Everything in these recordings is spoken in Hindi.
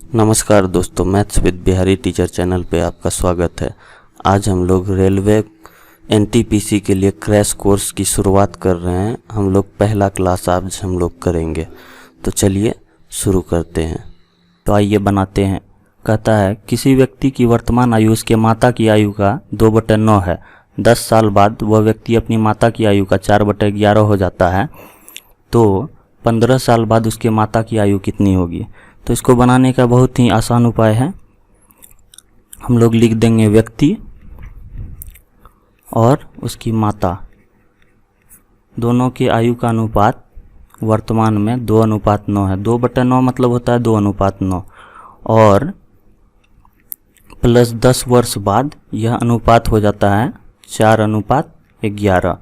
नमस्कार दोस्तों, maths with Bihari teacher channel पे आपका स्वागत है। आज हम लोग रेलवे एनटीपीसी के लिए क्रैश कोर्स की शुरुआत कर रहे हैं। हम लोग पहला क्लास आज हम लोग करेंगे, तो चलिए शुरू करते हैं। तो आइए बनाते हैं। कहता है किसी व्यक्ति की वर्तमान आयु उसके माता की आयु का 2/9 है। 10 साल बाद वह व्यक्ति अपनी माता की आयु का 4/11 हो जाता है, तो 15 साल बाद उसके माता की आयु कितनी होगी। तो इसको बनाने का बहुत ही आसान उपाय है। हम लोग लिख देंगे व्यक्ति और उसकी माता दोनों के आयु का अनुपात वर्तमान में 2:9 है। 2/9 मतलब होता है 2:9 और प्लस 10 वर्ष बाद यह अनुपात हो जाता है 4:11।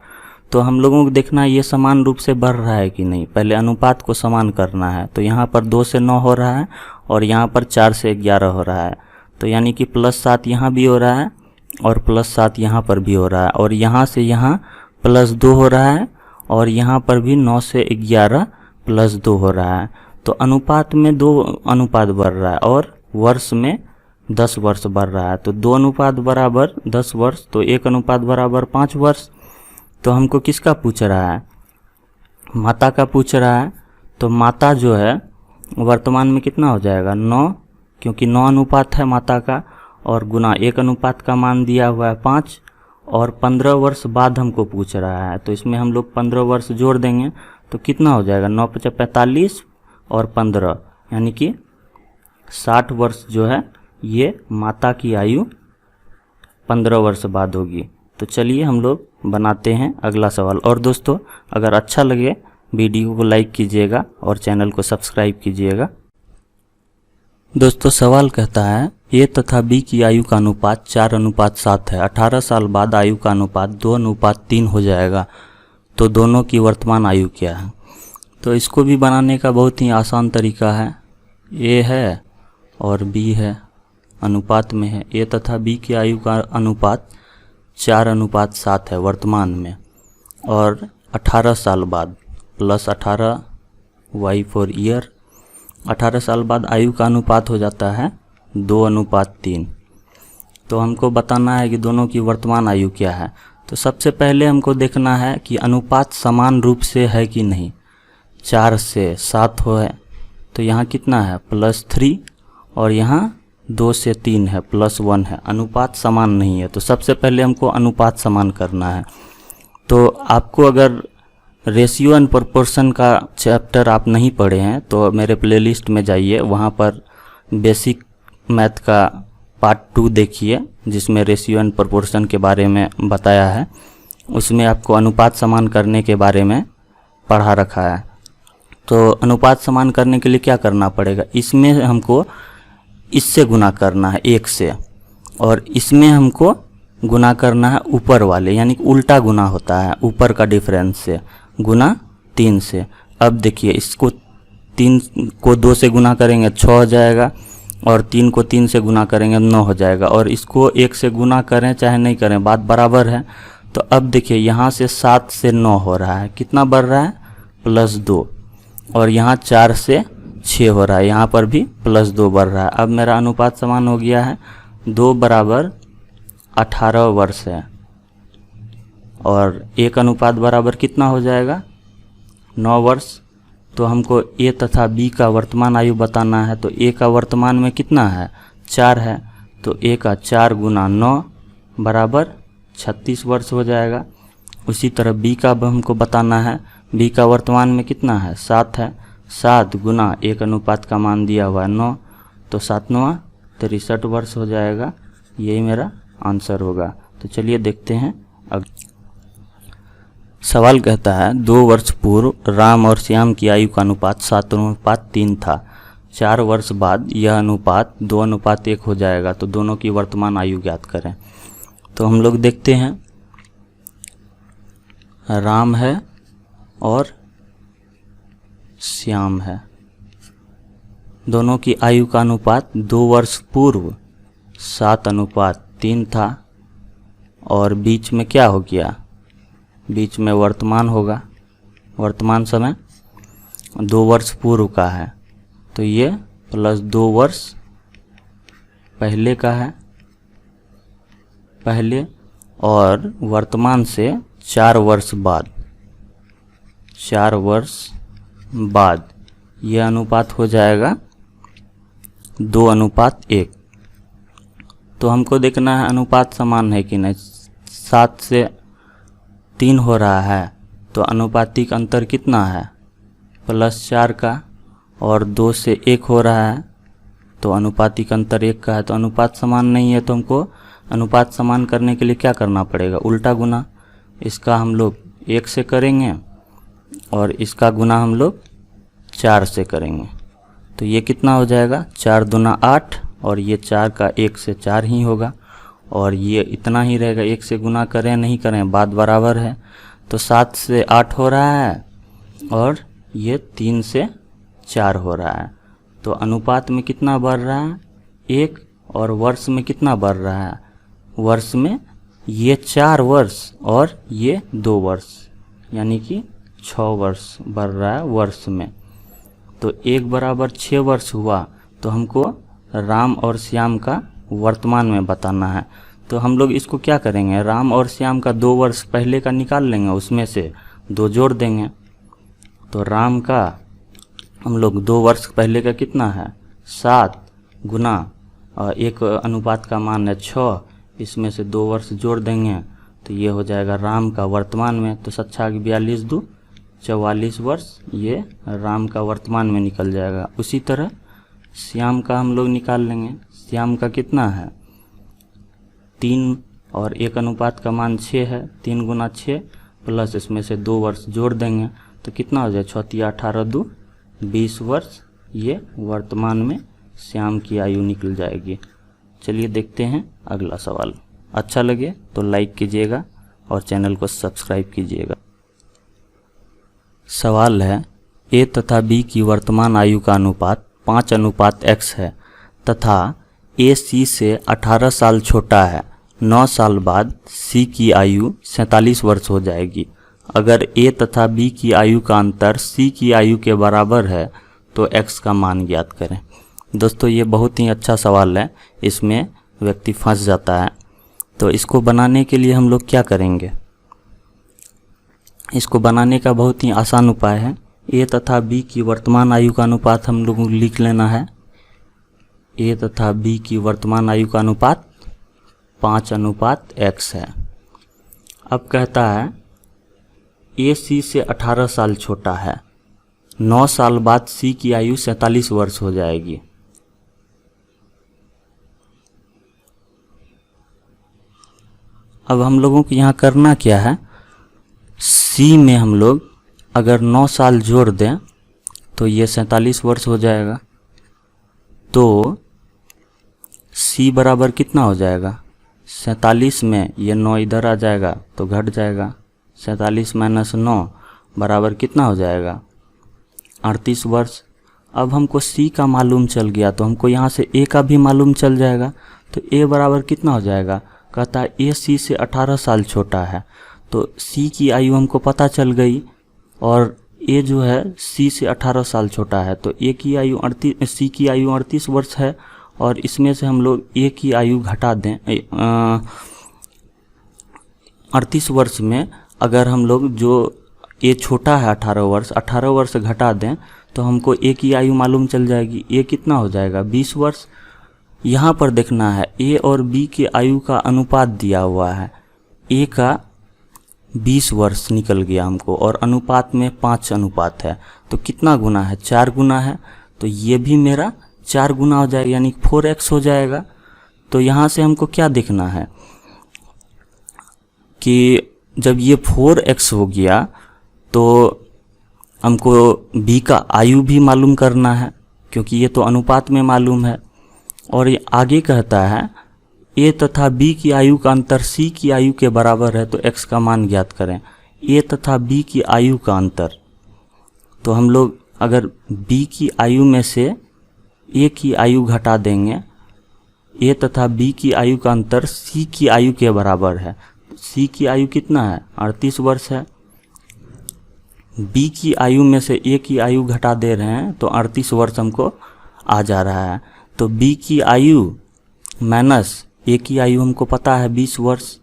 तो हम लोगों को देखना है ये समान रूप से बढ़ रहा है कि नहीं। पहले अनुपात को समान करना है। तो यहाँ पर 2 से 9 हो रहा है और यहाँ पर 4 से 11 हो रहा है। तो यानी कि +7 यहाँ भी हो रहा है और +7 यहाँ पर भी हो रहा है और यहाँ से यहाँ +2 हो रहा है और यहाँ पर भी 9 से 11 +2 हो रहा है। तो अनुपात में 2 अनुपात बढ़ रहा है और वर्ष में 10 वर्ष बढ़ रहा है। तो 2 अनुपात बराबर 10 वर्ष, तो 1 अनुपात बराबर 5 वर्ष। तो हमको किसका पूछ रहा है? माता का पूछ रहा है। तो माता जो है वर्तमान में कितना हो जाएगा? 9, क्योंकि 9 अनुपात है माता का, और गुना 1 अनुपात का मान दिया हुआ है 5, और 15 वर्ष बाद हमको पूछ रहा है। तो इसमें हम लोग 15 वर्ष जोड़ देंगे तो कितना हो जाएगा? 9 × 5 = 45 और 15 यानी कि 60 वर्ष जो है ये माता की आयु 15 वर्ष बाद होगी। तो चलिए हम लोग बनाते हैं अगला सवाल। और दोस्तों, अगर अच्छा लगे वीडियो को लाइक कीजिएगा और चैनल को सब्सक्राइब कीजिएगा। दोस्तों, सवाल कहता है ए तथा बी की आयु का अनुपात 4:7 है। 18 साल बाद आयु का अनुपात 2:3 हो जाएगा, तो दोनों की वर्तमान आयु क्या है? तो इसको भी बनाने का बहुत ही आसान तरीका है। ए है और बी है, अनुपात में है। ए तथा बी की आयु का अनुपात 4:7 है वर्तमान में, और 18 साल बाद +18 y फॉर ईयर, 18 साल बाद आयु का अनुपात हो जाता है 2:3। तो हमको बताना है कि दोनों की वर्तमान आयु क्या है। तो सबसे पहले हमको देखना है कि अनुपात समान रूप से है कि नहीं। 4 से 7 हो है तो यहाँ कितना है? +3, और यहाँ 2 से 3 है, +1 है। अनुपात समान नहीं है। तो सबसे पहले हमको अनुपात समान करना है। तो आपको अगर रेशियो एंड प्रोपोर्शन का चैप्टर आप नहीं पढ़े हैं तो मेरे प्लेलिस्ट में जाइए, वहाँ पर बेसिक मैथ का पार्ट 2 देखिए, जिसमें रेशियो एंड प्रोपोर्शन के बारे में बताया है। उसमें आपको अनुपात समान करने के बारे में पढ़ा रखा है। तो अनुपात समान करने के लिए क्या करना पड़ेगा? इसमें हमको इससे गुना करना है 1 से, और इसमें हमको गुना करना है ऊपर वाले, यानी कि उल्टा गुना होता है ऊपर का डिफरेंस से, गुना 3 से। अब देखिए, इसको 3 को 2 से गुना करेंगे 6 हो जाएगा, और 3 को 3 से गुना करेंगे 9 हो जाएगा, और इसको 1 से गुना करें चाहे नहीं करें बात बराबर है। तो अब देखिए, यहाँ से 7 से 9 हो रहा है, कितना बढ़ रहा है? +2, और यहाँ 4 से 6 हो रहा है, यहाँ पर भी +2 बढ़ रहा है। अब मेरा अनुपात समान हो गया है। 2 = 18 वर्ष है, और 1 अनुपात बराबर कितना हो जाएगा? 9 वर्ष। तो हमको ए तथा बी का वर्तमान आयु बताना है। तो ए का वर्तमान में कितना है? 4 है, तो ए का 4 × 9 = 36 वर्ष हो जाएगा। उसी तरह बी का हमको बताना है। बी का वर्तमान में कितना है? 7 है, 7 × 1 अनुपात का मान दिया हुआ है 9, तो 7 × 9 = 63 वर्ष हो जाएगा। यही मेरा आंसर होगा। तो चलिए देखते हैं। अब सवाल कहता है 2 वर्ष पूर्व राम और श्याम की आयु का अनुपात 7:3 था। 4 वर्ष बाद यह अनुपात 2:1 हो जाएगा, तो दोनों की वर्तमान आयु ज्ञात करें। तो हम लोग देखते हैं, राम है और श्याम है, दोनों की आयु का अनुपात 2 वर्ष पूर्व 7:3 था, और बीच में क्या हो गया? बीच में वर्तमान होगा। वर्तमान समय 2 वर्ष पूर्व का है, तो ये प्लस 2 वर्ष पहले का है, पहले, और वर्तमान से 4 वर्ष बाद, 4 वर्ष बाद ये अनुपात हो जाएगा 2:1। तो हमको देखना है अनुपात समान है कि नहीं। 7 से 3 हो रहा है तो अनुपातिक अंतर कितना है, +4 का, और 2 से 1 हो रहा है तो अनुपातिक अंतर 1 का है। तो अनुपात समान नहीं है, तो हमको अनुपात समान करने के लिए क्या करना पड़ेगा, उल्टा गुना। इसका हम लोग 1 से करेंगे और इसका गुना हम लोग 4 से करेंगे। तो ये कितना हो जाएगा, 4 दूना 8, और ये 4 का 1 से 4 ही होगा, और ये इतना ही रहेगा। 1 से गुना करें नहीं करें बात बराबर है। तो 7 से 8 हो रहा है और ये 3 से 4 हो रहा है। तो अनुपात में कितना बढ़ रहा है, 1, और वर्ष में कितना बढ़ रहा है, वर्ष में ये 4 वर्ष और ये 2 वर्ष, यानी कि 6 वर्ष बढ़ रहा है वर्ष में। तो 1 बराबर 6 वर्ष हुआ। तो हमको राम और श्याम का वर्तमान में बताना है। तो हम लोग इसको क्या करेंगे, राम और श्याम का 2 वर्ष पहले का निकाल लेंगे, उसमें से 2 जोड़ देंगे। तो राम का हम लोग 2 वर्ष पहले का कितना है, 7 गुना 1 अनुपात का मान है 6, इसमें से 2 वर्ष जोड़ देंगे तो ये हो जाएगा राम का वर्तमान में। तो 7 × 42 = 44 वर्ष, ये राम का वर्तमान में निकल जाएगा। उसी तरह श्याम का हम लोग निकाल लेंगे। श्याम का कितना है, 3 और 1 अनुपात का मान 6 है, 3 गुना 6 प्लस इसमें से 2 वर्ष जोड़ देंगे तो कितना हो जाए, 6 × 18 = 20 वर्ष। ये वर्तमान में श्याम की आयु निकल जाएगी। चलिए देखते हैं अगला सवाल। अच्छा लगे तो लाइक कीजिएगा और चैनल को सब्सक्राइब कीजिएगा। सवाल है, ए तथा बी की वर्तमान आयु का अनुपात 5:x है तथा ए सी से 18 साल छोटा है। 9 साल बाद सी की आयु 47 वर्ष हो जाएगी। अगर ए तथा बी की आयु का अंतर सी की आयु के बराबर है तो x का मान ज्ञात करें। दोस्तों ये बहुत ही अच्छा सवाल है, इसमें व्यक्ति फंस जाता है। तो इसको बनाने के लिए हम लोग क्या करेंगे, इसको बनाने का बहुत ही आसान उपाय है। ए तथा बी की वर्तमान आयु का अनुपात हम लोग लिख लेना है। ए तथा बी की वर्तमान आयु का अनुपात 5:x है। अब कहता है ए सी से 18 साल छोटा है, 9 साल बाद सी की आयु 47 वर्ष हो जाएगी। अब हम लोगों को यहाँ करना क्या है, सी में हम लोग अगर 9 साल जोड़ दें तो ये 47 वर्ष हो जाएगा। तो सी बराबर कितना हो जाएगा, 47 में ये 9 इधर आ जाएगा तो घट जाएगा। 47 - 9 बराबर कितना हो जाएगा, 38 वर्ष। अब हमको सी का मालूम चल गया तो हमको यहाँ से ए का भी मालूम चल जाएगा। तो ए बराबर कितना हो जाएगा, कहता है ए सी से 18 साल छोटा है। तो सी की आयु हमको पता चल गई और ए जो है सी से 18 साल छोटा है। तो ए की आयु 38, सी की आयु 38 वर्ष है और इसमें से हम लोग ए की आयु घटा दें। 38 वर्ष में अगर हम लोग जो ए छोटा है 18 वर्ष घटा दें तो हमको ए की आयु मालूम चल जाएगी। ए कितना हो जाएगा, 20 वर्ष। यहाँ पर देखना है ए और बी की आयु का अनुपात दिया हुआ है। ए का 20 वर्ष निकल गया हमको और अनुपात में 5 अनुपात है। तो कितना गुना है, 4 गुना है। तो ये भी मेरा 4 गुना हो जाएगा, यानी 4x हो जाएगा। तो यहाँ से हमको क्या देखना है कि जब ये 4x हो गया तो हमको b का आयु भी मालूम करना है, क्योंकि ये तो अनुपात में मालूम है। और ये आगे कहता है a तथा b की आयु का अंतर c की आयु के बराबर है तो x का मान ज्ञात करें। a तथा b की आयु का अंतर, तो हम लोग अगर b की आयु में से a की आयु घटा देंगे, a तथा b की आयु का अंतर c की आयु के बराबर है। c की आयु कितना है, 38 वर्ष है। b की आयु में से a की आयु घटा दे रहे हैं तो 38 वर्ष हमको आ जा रहा है। तो बी की आयु माइनस ए की आयु हमको पता है 20 वर्ष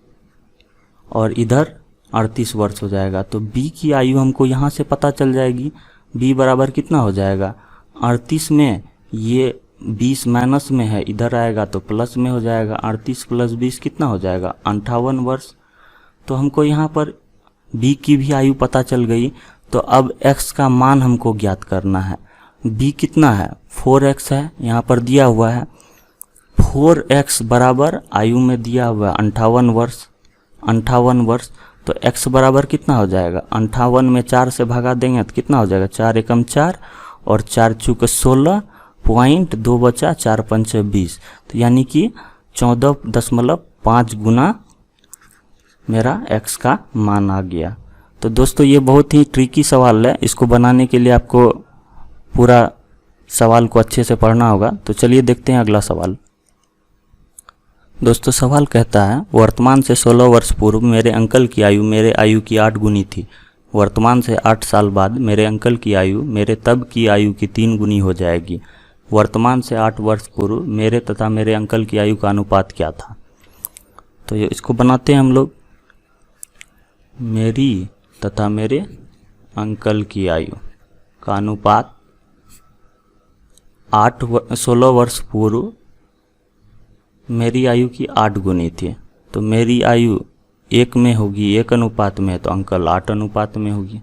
और इधर 38 वर्ष हो जाएगा। तो बी की आयु हमको यहाँ से पता चल जाएगी। बी बराबर कितना हो जाएगा 38 में, ये 20 माइनस में है, इधर आएगा तो प्लस में हो जाएगा। 38 प्लस 20 कितना हो जाएगा 58 वर्ष। तो हमको यहाँ पर बी की भी आयु पता चल गई। तो अब x का मान हमको ज्ञात करना है। b कितना है 4x है, यहाँ पर दिया हुआ है 4x बराबर आयु में दिया हुआ है 58 वर्ष। 58 वर्ष तो x बराबर कितना हो जाएगा 58 में 4 से भागा देंगे तो कितना हो जाएगा 4 एकम 4 और 4 चूक 16 पॉइंट 2 बचा 4 पंच 20। तो यानी कि 14.5 गुना मेरा x का मान आ गया। तो दोस्तों ये बहुत ही ट्रिकी सवाल है, इसको बनाने के लिए आपको पूरा सवाल को अच्छे से पढ़ना होगा। तो चलिए देखते हैं अगला सवाल। दोस्तों सवाल कहता है वर्तमान से 16 वर्ष पूर्व मेरे अंकल की आयु मेरे आयु की 8 गुनी थी। वर्तमान से 8 साल बाद मेरे अंकल की आयु मेरे तब की आयु की 3 गुनी हो जाएगी। वर्तमान से 8 वर्ष पूर्व मेरे तथा मेरे अंकल की आयु का अनुपात क्या था। तो ये इसको बनाते हैं हम लोग। मेरी तथा मेरे अंकल की आयु का अनुपात 16 वर्ष पूर्व मेरी आयु की 8 गुनी थी। तो मेरी आयु 1 में होगी, 1 अनुपात में है, तो अंकल 8 अनुपात में होगी।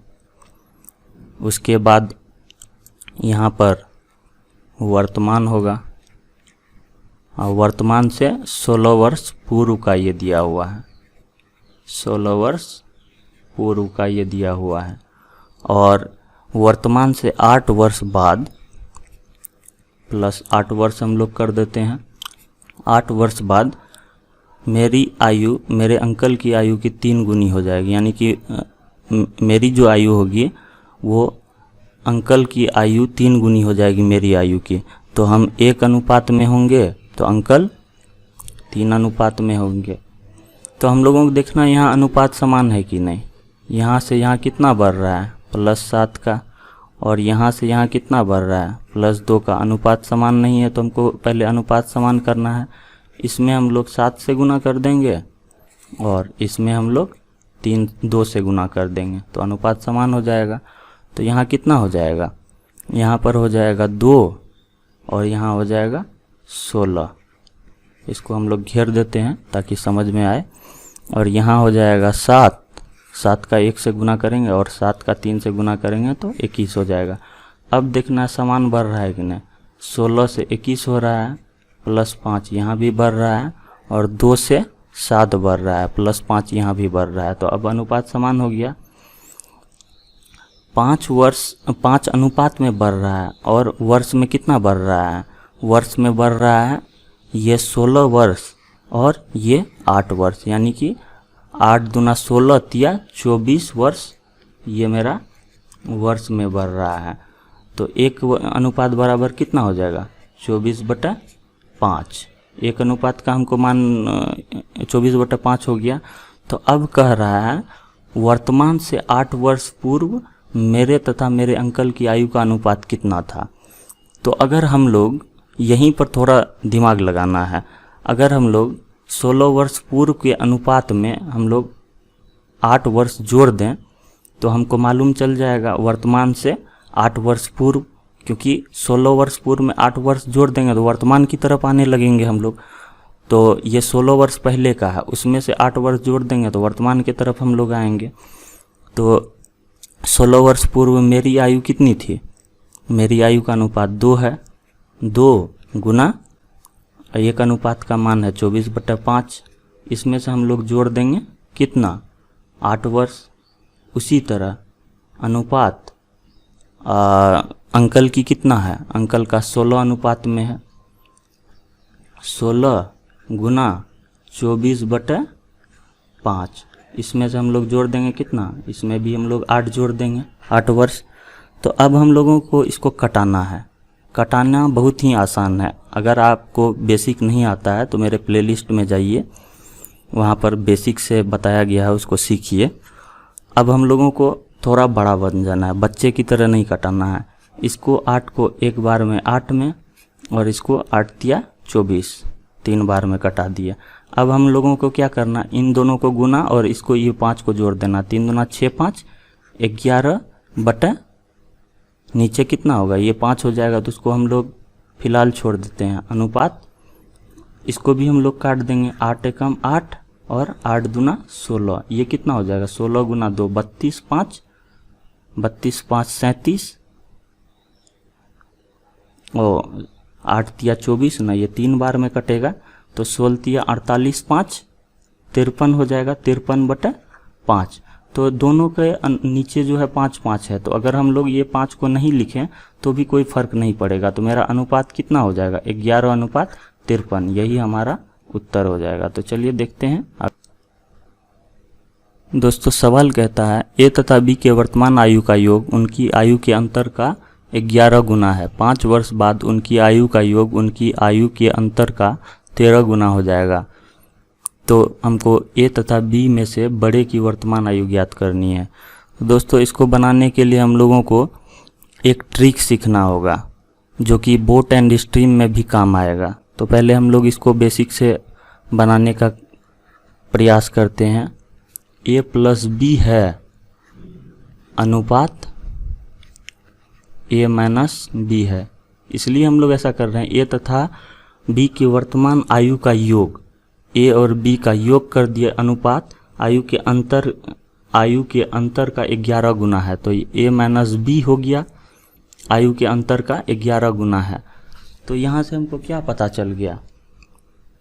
उसके बाद यहाँ पर वर्तमान होगा और वर्तमान से 16 वर्ष पूर्व का ये दिया हुआ है, 16 वर्ष पूर्व का ये दिया हुआ है। और वर्तमान से 8 वर्ष बाद प्लस 8 वर्ष हम लोग कर देते हैं। 8 वर्ष बाद मेरी आयु मेरे अंकल की आयु की 3 गुनी हो जाएगी, यानी कि मेरी जो आयु होगी वो अंकल की आयु 3 गुनी हो जाएगी मेरी आयु की। तो हम 1 अनुपात में होंगे तो अंकल 3 अनुपात में होंगे। तो हम लोगों को देखना यहाँ अनुपात समान है कि नहीं। यहाँ से यहाँ कितना बढ़ रहा है +7 का, और यहाँ से यहाँ कितना बढ़ रहा है +2 का। अनुपात समान नहीं है तो हमको पहले अनुपात समान करना है। इसमें हम लोग 7 से गुना कर देंगे और इसमें हम लोग 2 से गुना कर देंगे तो अनुपात समान हो जाएगा। तो यहाँ कितना हो जाएगा, यहाँ पर हो जाएगा 2 और यहाँ हो जाएगा 16। इसको हम लोग घेर देते हैं ताकि समझ में आए। और यहाँ हो जाएगा 7, 7 का 1 से गुना करेंगे और 7 का 3 से गुना करेंगे तो 21 हो जाएगा। अब देखना समान बढ़ रहा है कि नहीं। 16 से 21 हो रहा है, +5 यहाँ भी बढ़ रहा है और 2 से 7 बढ़ रहा है, +5 यहाँ भी बढ़ रहा है। तो अब अनुपात समान हो गया। 5 अनुपात में बढ़ रहा है और वर्ष में कितना बढ़ रहा है, वर्ष में बढ़ रहा है ये 16 वर्ष और ये 8 वर्ष, यानी कि 8 दूना 16 तिया 24 वर्ष ये मेरा वर्ष में बढ़ रहा है। तो 1 अनुपात बराबर कितना हो जाएगा 24/5। 1 अनुपात का हमको मान 24/5 हो गया। तो अब कह रहा है वर्तमान से 8 वर्ष पूर्व मेरे तथा मेरे अंकल की आयु का अनुपात कितना था। तो अगर हम लोग यहीं पर थोड़ा दिमाग लगाना है, अगर हम लोग 16 वर्ष पूर्व के अनुपात में हम लोग 8 वर्ष जोड़ दें तो हमको मालूम चल जाएगा वर्तमान से 8 वर्ष पूर्व, क्योंकि 16 वर्ष पूर्व में 8 वर्ष जोड़ देंगे तो वर्तमान की तरफ आने लगेंगे हम लोग। तो ये 16 वर्ष पहले का है, उसमें से 8 वर्ष जोड़ देंगे तो वर्तमान की तरफ हम लोग आएंगे। तो 16 वर्ष पूर्व मेरी आयु कितनी थी, मेरी आयु का अनुपात 2 है, 2 गुना 1 अनुपात का मान है 24/5। इसमें से हम लोग जोड़ देंगे कितना 8 वर्ष। उसी तरह अनुपात अंकल की कितना है, अंकल का 16 अनुपात में है, 16 गुना 24/5। इसमें से हम लोग जोड़ देंगे कितना, इसमें भी हम लोग 8 जोड़ देंगे, 8 वर्ष। तो अब हम लोगों को इसको कटाना है। कटाना बहुत ही आसान है। अगर आपको बेसिक नहीं आता है तो मेरे प्लेलिस्ट में जाइए, वहाँ पर बेसिक से बताया गया है, उसको सीखिए। अब हम लोगों को थोड़ा बड़ा बन जाना है, बच्चे की तरह नहीं कटाना है। इसको 8 को एक बार में 8 में और इसको 8 तिया 24, 3 बार में कटा दिया। अब हम लोगों को क्या करना, इन दोनों को गुना और इसको ये 5 को जोड़ देना। 3 दूना 6, 5 11 बटा नीचे कितना होगा, ये 5 हो जाएगा, तो उसको हम लोग फिलहाल छोड़ देते हैं। अनुपात इसको भी हम लोग काट देंगे। 8 एकम 8 और 8 दूना 16, ये कितना हो जाएगा, 16 गुना 2 32, 5 32 5 37 और 8 तिया 24 ना, ये 3 बार में कटेगा, तो 16 तिया 48, 5 53 हो जाएगा। 53 बटा 5, तो दोनों के नीचे जो है 5 5 है, तो अगर हम लोग ये 5 को नहीं लिखें तो भी कोई फर्क नहीं पड़ेगा। तो मेरा अनुपात कितना हो जाएगा, 11 अनुपात 53, यही हमारा उत्तर हो जाएगा। तो चलिए देखते हैं। दोस्तों सवाल कहता है ए तथा बी के वर्तमान आयु का योग उनकी आयु के अंतर का 11 गुना है। 5 वर्ष बाद उनकी आयु का योग उनकी आयु के अंतर का 13 गुना हो जाएगा। तो हमको ए तथा बी में से बड़े की वर्तमान आयु ज्ञात करनी है। तो दोस्तों इसको बनाने के लिए हम लोगों को एक ट्रिक सीखना होगा जो कि बोट एंड स्ट्रीम में भी काम आएगा। तो पहले हम लोग इसको बेसिक से बनाने का प्रयास करते हैं। ए प्लस बी है अनुपात ए माइनस बी है, इसलिए हम लोग ऐसा कर रहे हैं। ए तथा बी की वर्तमान आयु का योग, ए और बी का योग कर दिया, अनुपात आयु के अंतर का 11 गुना है, तो ए माइनस बी हो गया, आयु के अंतर का 11 गुना है। तो यहाँ से हमको क्या पता चल गया,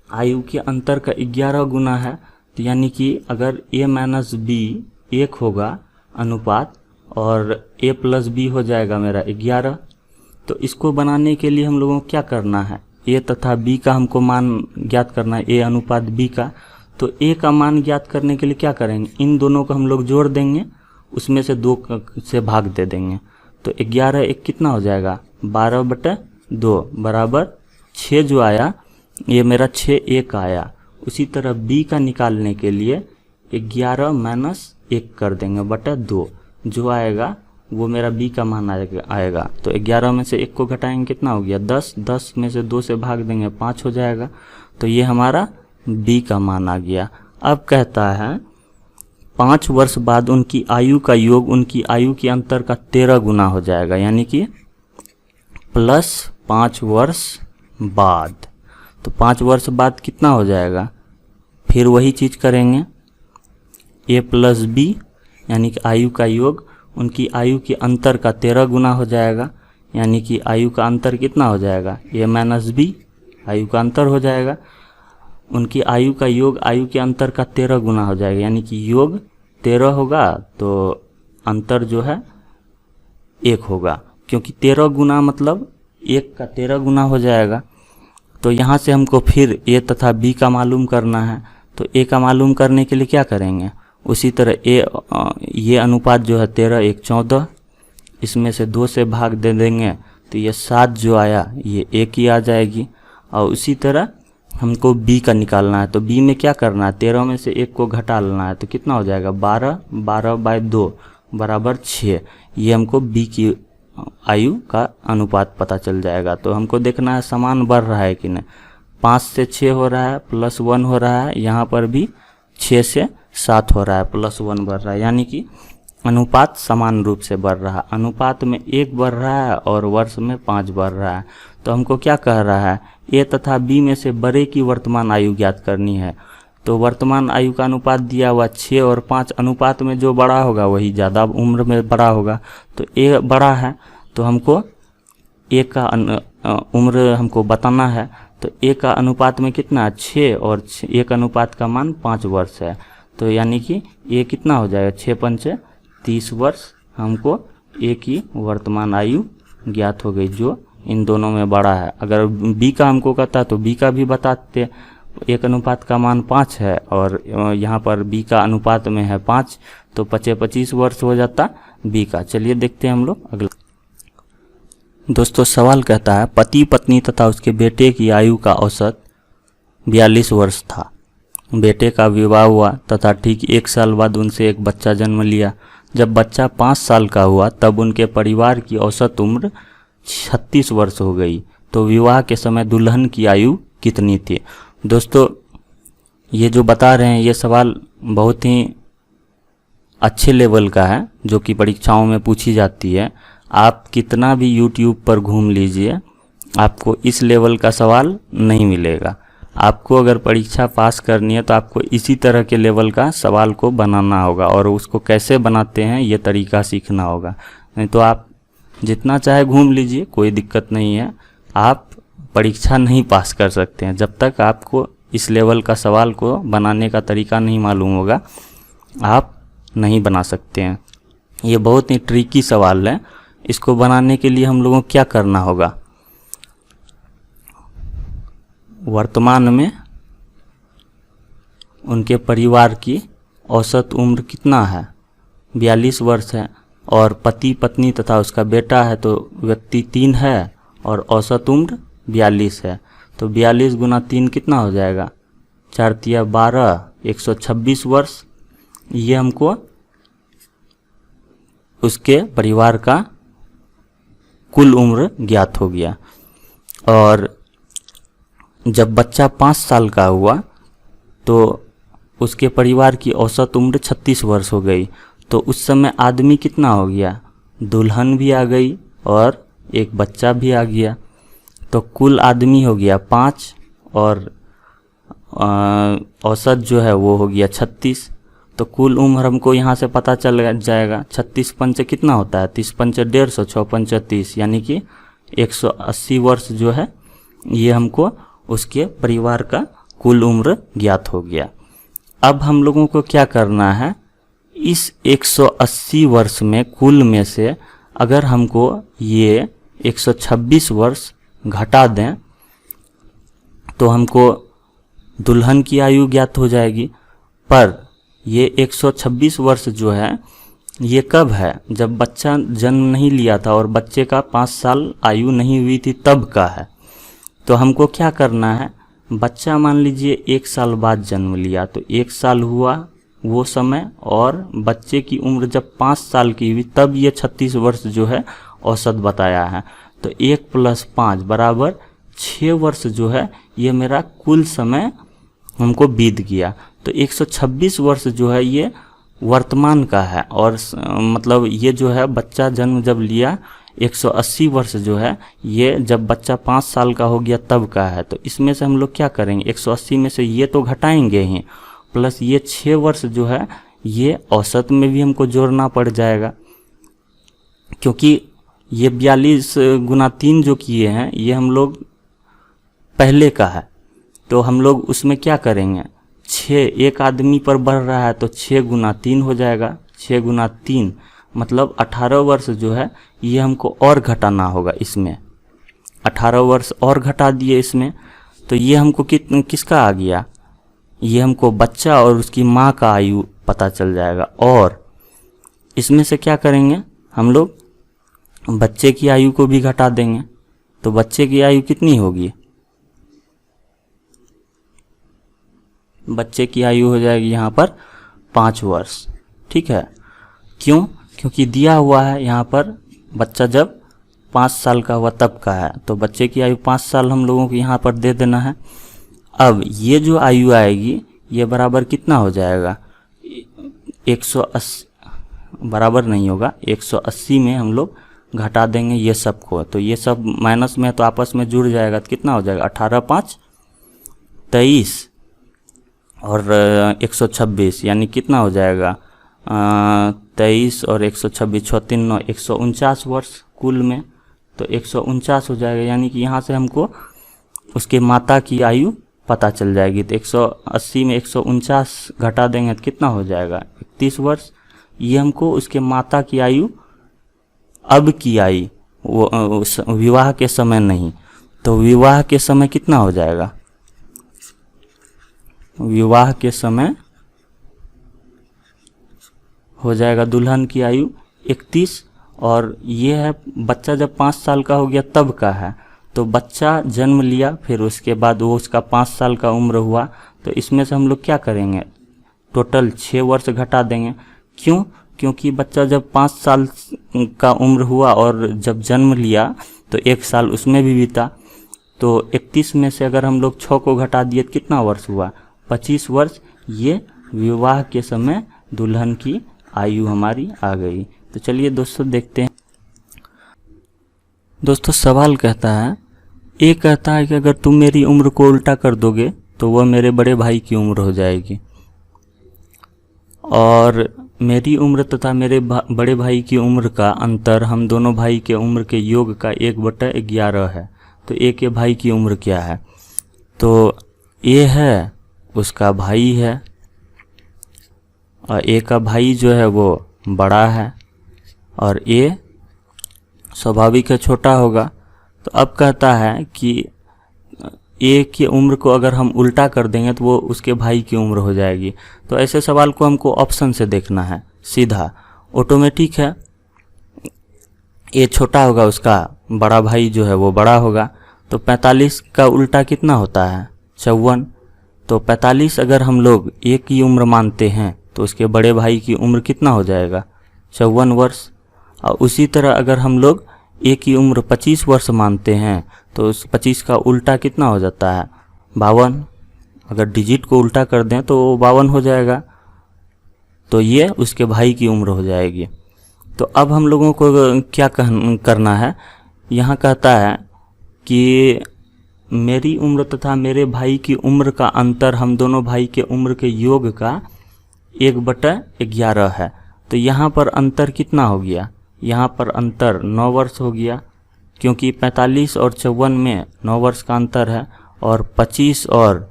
आयु के अंतर का 11 गुना है, तो यानी कि अगर ए माइनस बी 1 होगा अनुपात और ए प्लस बी हो जाएगा मेरा 11। तो इसको बनाने के लिए हम लोगों को क्या करना है, ए तथा बी का हमको मान ज्ञात करना है, ए अनुपात बी का। तो ए का मान ज्ञात करने के लिए क्या करेंगे, इन दोनों को हम लोग जोड़ देंगे, उसमें से 2 से भाग दे देंगे। तो 11 1 कितना हो जाएगा, 12 बटा 2 बराबर 6 जो आया, ये मेरा 6 1 आया। उसी तरह बी का निकालने के लिए 11 माइनस 1 कर देंगे बटा 2, जो आएगा वो मेरा बी का मान आएगा। तो 11 में से 1 को घटाएंगे कितना हो गया, 10, 10 में से 2 से भाग देंगे 5 हो जाएगा। तो ये हमारा बी का मान आ गया। अब कहता है 5 वर्ष बाद उनकी आयु का योग उनकी आयु के अंतर का 13 गुना हो जाएगा, यानी कि प्लस 5 वर्ष बाद। तो 5 वर्ष बाद कितना हो जाएगा, फिर वही चीज़ करेंगे, ए प्लस बी यानी कि आयु का योग उनकी आयु के अंतर का 13 गुना हो जाएगा, यानी कि आयु का अंतर कितना हो जाएगा, ए माइनस बी आयु का अंतर हो जाएगा। उनकी आयु का योग आयु के अंतर का 13 गुना हो जाएगा, यानी कि योग 13 होगा तो अंतर जो है 1 होगा, क्योंकि 13 गुना मतलब 1 का 13 गुना हो जाएगा। तो यहाँ से हमको फिर ए तथा बी का मालूम करना है। तो ए का मालूम करने के लिए क्या करेंगे, उसी तरह ये अनुपात जो है 13 1 14, इसमें से 2 से भाग दे देंगे, तो ये 7 जो आया ये 1 ही आ जाएगी। और उसी तरह हमको बी का निकालना है। तो बी में क्या करना है, 13 में से 1 को घटा लेना है, तो कितना हो जाएगा 12, 12 बाय 2 बराबर 6। ये हमको बी की आयु का अनुपात पता चल जाएगा। तो हमको देखना है समान बढ़ रहा है कि नहीं, 5 से 6 हो रहा है प्लस 1 हो रहा है, यहाँ पर भी 6 से 7 हो रहा है प्लस 1 बढ़ रहा है, यानी कि अनुपात समान रूप से बढ़ रहा है। अनुपात में 1 बढ़ रहा है और वर्ष में 5 बढ़ रहा है। तो हमको क्या कह रहा है, ए तथा बी में से बड़े की वर्तमान आयु ज्ञात करनी है। तो वर्तमान आयु का अनुपात दिया हुआ 6 और 5, अनुपात में जो बड़ा होगा वही ज़्यादा उम्र में बड़ा होगा। तो ए बड़ा है तो हमको ए का उम्र हमको बताना है। तो ए का अनुपात में कितना है 6 और 1 अनुपात का मान 5 वर्ष है। तो यानी कि ए कितना हो जाएगा 6 5 30 वर्ष। हमको ए की वर्तमान आयु ज्ञात हो गई जो इन दोनों में बड़ा है। अगर बी का हमको कहता तो बी का भी बताते। 1 अनुपात का मान 5 है और यहाँ पर बी का अनुपात में है 5, तो 25 वर्ष हो जाता बी का। चलिए देखते हैं हम लोग अगला। दोस्तों सवाल कहता है पति पत्नी तथा उसके बेटे की आयु का औसत 42 वर्ष था। बेटे का विवाह हुआ तथा ठीक 1 साल बाद उनसे एक बच्चा जन्म लिया। जब बच्चा 5 साल का हुआ तब उनके परिवार की औसत उम्र 36 वर्ष हो गई। तो विवाह के समय दुल्हन की आयु कितनी थी। दोस्तों ये जो बता रहे हैं ये सवाल बहुत ही अच्छे लेवल का है, जो कि परीक्षाओं में पूछी जाती है। आप कितना भी YouTube पर घूम लीजिए, आपको इस लेवल का सवाल नहीं मिलेगा। आपको अगर परीक्षा पास करनी है तो आपको इसी तरह के लेवल का सवाल को बनाना होगा, और उसको कैसे बनाते हैं ये तरीका सीखना होगा। नहीं तो आप जितना चाहे घूम लीजिए, कोई दिक्कत नहीं है, आप परीक्षा नहीं पास कर सकते हैं। जब तक आपको इस लेवल का सवाल को बनाने का तरीका नहीं मालूम होगा, आप नहीं बना सकते हैं। ये बहुत ही ट्रिकी सवाल है। इसको बनाने के लिए हम लोगों को क्या करना होगा, वर्तमान में उनके परिवार की औसत उम्र कितना है, 42 वर्ष है, और पति पत्नी तथा उसका बेटा है तो व्यक्ति 3 है और औसत उम्र 42 है। तो 42 गुना 3 कितना हो जाएगा, 4 तिया 12, 126 वर्ष। ये हमको उसके परिवार का कुल उम्र ज्ञात हो गया। और जब बच्चा 5 साल का हुआ तो उसके परिवार की औसत उम्र 36 वर्ष हो गई। तो उस समय आदमी कितना हो गया, दुल्हन भी आ गई और एक बच्चा भी आ गया। तो कुल आदमी हो गया 5 और औसत जो है वो हो गया 36। तो कुल उम्र हमको यहाँ से पता चल जाएगा। 36 पंचे कितना होता है, 30 पंचे 150, 6 पंचे 30, यानी कि 180 वर्ष जो है ये हमको उसके परिवार का कुल उम्र ज्ञात हो गया। अब हम लोगों को क्या करना है, इस 180 वर्ष में कुल में से अगर हमको ये 126 वर्ष घटा दें तो हमको दुल्हन की आयु ज्ञात हो जाएगी। पर ये 126 वर्ष जो है ये कब है, जब बच्चा जन्म नहीं लिया था और बच्चे का 5 साल आयु नहीं हुई थी तब का है। तो हमको क्या करना है, बच्चा मान लीजिए 1 साल बाद जन्म लिया तो 1 साल हुआ वो समय, और बच्चे की उम्र जब 5 साल की हुई तब ये 36 वर्ष जो है औसत बताया है। तो 1 + 5 बराबर 6 वर्ष जो है ये मेरा कुल समय हमको बीत गया। तो 126 वर्ष जो है ये वर्तमान का है, और मतलब ये जो है बच्चा जन्म जब लिया 180 वर्ष जो है ये जब बच्चा 5 साल का हो गया तब का है। तो इसमें से हम लोग क्या करेंगे, 180 में से ये तो घटाएंगे ही, प्लस ये 6 वर्ष जो है ये औसत में भी हमको जोड़ना पड़ जाएगा, क्योंकि ये 42 गुना 3 जो किए हैं ये हम लोग पहले का है। तो हम लोग उसमें क्या करेंगे, 6 एक आदमी पर बढ़ रहा है तो 6 गुना 3 हो जाएगा। 6 गुना 3 मतलब 18 वर्ष जो है ये हमको और घटाना होगा। इसमें 18 वर्ष और घटा दिए इसमें, तो ये हमको किसका आ गया, ये हमको बच्चा और उसकी माँ का आयु पता चल जाएगा। और इसमें से क्या करेंगे हम लोग, बच्चे की आयु को भी घटा देंगे। तो बच्चे की आयु कितनी होगी, बच्चे की आयु हो जाएगी यहाँ पर 5 वर्ष। ठीक है, क्यों, क्योंकि दिया हुआ है यहाँ पर बच्चा जब 5 साल का हुआ तब का है, तो बच्चे की आयु 5 साल हम लोगों को यहाँ पर दे देना है। अब ये जो आयु आएगी ये बराबर कितना हो जाएगा, 180 बराबर नहीं होगा, 180 में हम लोग घटा देंगे ये सब को। तो ये सब माइनस में तो आपस में जुड़ जाएगा, तो कितना हो जाएगा, 18 5 23 और 126 यानी कितना हो जाएगा, 23 और 126 6 3 9 149 वर्ष कुल में। तो 149 हो जाएगा, यानी कि यहाँ से हमको उसके माता की आयु पता चल जाएगी। तो 180 में 149 घटा देंगे तो कितना हो जाएगा, 31 वर्ष। ये हमको उसके माता की आयु अब की आई, वो विवाह के समय नहीं। तो विवाह के समय कितना हो जाएगा, विवाह के समय हो जाएगा दुल्हन की आयु 31, और ये है बच्चा जब 5 साल का हो गया तब का है। तो बच्चा जन्म लिया फिर उसके बाद वो उसका 5 साल का उम्र हुआ, तो इसमें से हम लोग क्या करेंगे, टोटल 6 वर्ष घटा देंगे। क्यों, क्योंकि बच्चा जब 5 साल का उम्र हुआ और जब जन्म लिया तो 1 साल उसमें भी बीता, तो 31 में से अगर हम लोग 6 को घटा दिए तो कितना वर्ष हुआ? 25 वर्ष। ये विवाह के समय दुल्हन की आयु हमारी आ गई। तो चलिए दोस्तों देखते हैं। दोस्तों सवाल कहता है, ये कहता है कि अगर तुम मेरी उम्र को उल्टा कर दोगे तो वह मेरे बड़े भाई की उम्र हो जाएगी, और मेरी उम्र तथा मेरे बड़े भाई की उम्र का अंतर हम दोनों भाई के उम्र के योग का 1/11 है। तो ए के भाई की उम्र क्या है? तो ए है उसका भाई है, और ए का भाई जो है वो बड़ा है, और ए स्वाभाविक है छोटा होगा। तो अब कहता है कि ए की उम्र को अगर हम उल्टा कर देंगे तो वो उसके भाई की उम्र हो जाएगी। तो ऐसे सवाल को हमको ऑप्शन से देखना है, सीधा ऑटोमेटिक है। ए छोटा होगा, उसका बड़ा भाई जो है वो बड़ा होगा। तो 45 का उल्टा कितना होता है? 54। तो 45 अगर हम लोग ए की उम्र मानते हैं तो उसके बड़े भाई की उम्र कितना हो जाएगा? 54 वर्ष। और उसी तरह अगर हम लोग ए की उम्र 25 वर्ष मानते हैं तो उस 25 का उल्टा कितना हो जाता है? 52। अगर डिजिट को उल्टा कर दें तो 52 हो जाएगा। तो ये उसके भाई की उम्र हो जाएगी। तो अब हम लोगों को क्या करना है? यहाँ कहता है कि मेरी उम्र तथा मेरे भाई की उम्र का अंतर हम दोनों भाई के उम्र के योग का 1/11 है। तो यहाँ पर अंतर कितना हो गया? यहाँ पर अंतर 9 वर्ष हो गया, क्योंकि 45 और 54 में 9 वर्ष का अंतर है, और 25 और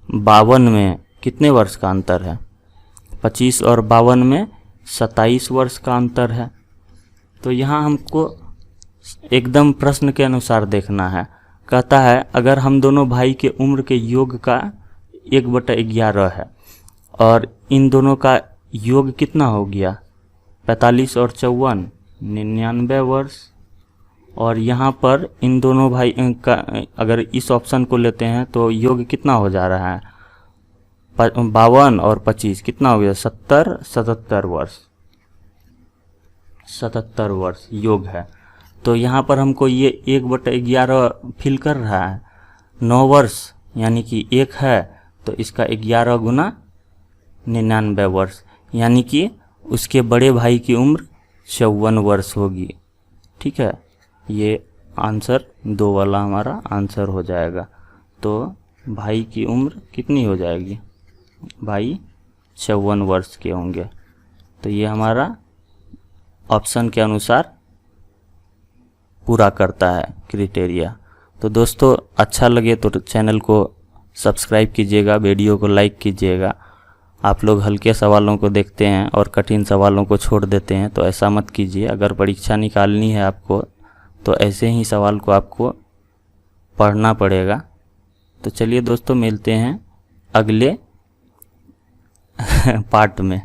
52 में कितने वर्ष का अंतर है? 25 और 52 में 27 वर्ष का अंतर है। तो यहाँ हमको एकदम प्रश्न के अनुसार देखना है। कहता है अगर हम दोनों भाई के उम्र के योग का 1/11 है, और इन दोनों का योग कितना हो गया? 45 और 54 99 वर्ष। और यहाँ पर इन दोनों भाई का अगर इस ऑप्शन को लेते हैं तो योग कितना हो जा रहा है? 52 और 25 कितना हो गया? 77 वर्ष। 77 वर्ष योग है। तो यहाँ पर हमको ये 1/11 फिल कर रहा है। 9 वर्ष यानी कि 1 है, तो इसका 11 गुना 99 वर्ष, यानी कि उसके बड़े भाई की उम्र 54 वर्ष होगी। ठीक है, ये आंसर 2 वाला हमारा आंसर हो जाएगा। तो भाई की उम्र कितनी हो जाएगी? भाई 54 वर्ष के होंगे। तो ये हमारा ऑप्शन के अनुसार पूरा करता है क्राइटेरिया। तो दोस्तों अच्छा लगे तो चैनल को सब्सक्राइब कीजिएगा, वीडियो को लाइक कीजिएगा। आप लोग हल्के सवालों को देखते हैं और कठिन सवालों को छोड़ देते हैं, तो ऐसा मत कीजिए। अगर परीक्षा निकालनी है आपको तो ऐसे ही सवाल को आपको पढ़ना पड़ेगा। तो चलिए दोस्तों मिलते हैं अगले पार्ट में।